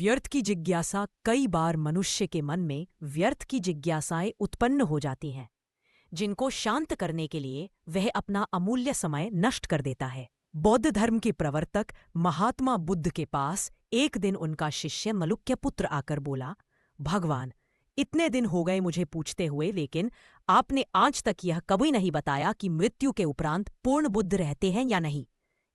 व्यर्थ की जिज्ञासा कई बार मनुष्य के मन में व्यर्थ की जिज्ञासाएं उत्पन्न हो जाती हैं, जिनको शांत करने के लिए वह अपना अमूल्य समय नष्ट कर देता है। बौद्ध धर्म के प्रवर्तक महात्मा बुद्ध के पास एक दिन उनका शिष्य मलुक्य आकर बोला, भगवान, इतने दिन हो गए मुझे पूछते हुए, लेकिन आपने आज तक यह कभी नहीं बताया कि मृत्यु के उपरांत पूर्ण बुद्ध रहते हैं या नहीं।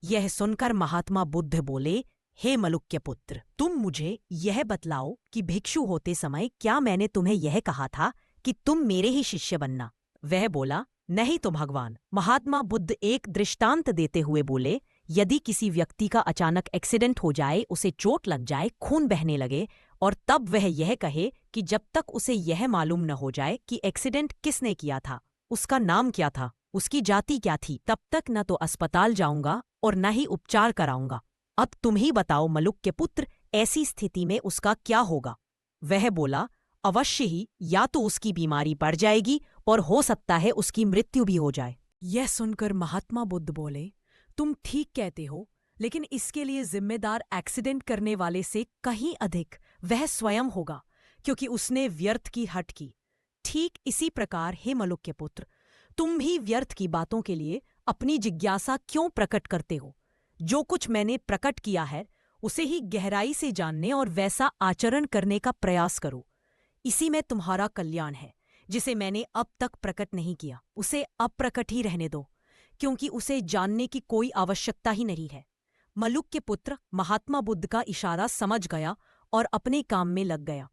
यह सुनकर महात्मा बुद्ध बोले, हे मलुक्य पुत्र, तुम मुझे यह बतलाओ कि भिक्षु होते समय क्या मैंने तुम्हें यह कहा था कि तुम मेरे ही शिष्य बनना। वह बोला, नहीं तो भगवान। महात्मा बुद्ध एक दृष्टांत देते हुए बोले, यदि किसी व्यक्ति का अचानक एक्सीडेंट हो जाए, उसे चोट लग जाए, खून बहने लगे और तब वह यह कहे कि जब तक उसे यह मालूम न हो जाए कि एक्सीडेंट किसने किया था, उसका नाम क्या था, उसकी जाति क्या थी, तब तक न तो अस्पताल जाऊंगा और न ही उपचार कराऊंगा। अब तुम ही बताओ मलुक्य पुत्र, ऐसी स्थिति में उसका क्या होगा। वह बोला, अवश्य ही या तो उसकी बीमारी बढ़ जाएगी और हो सकता है उसकी मृत्यु भी हो जाए। यह सुनकर महात्मा बुद्ध बोले, तुम ठीक कहते हो, लेकिन इसके लिए जिम्मेदार एक्सीडेंट करने वाले से कहीं अधिक वह स्वयं होगा, क्योंकि उसने व्यर्थ की हट की। ठीक इसी प्रकार हे मलुक्य पुत्र, तुम भी व्यर्थ की बातों के लिए अपनी जिज्ञासा क्यों प्रकट करते हो। जो कुछ मैंने प्रकट किया है उसे ही गहराई से जानने और वैसा आचरण करने का प्रयास करो। इसी में तुम्हारा कल्याण है। जिसे मैंने अब तक प्रकट नहीं किया उसे अप्रकट ही रहने दो, क्योंकि उसे जानने की कोई आवश्यकता ही नहीं है। मलुक्य पुत्र महात्मा बुद्ध का इशारा समझ गया और अपने काम में लग गया।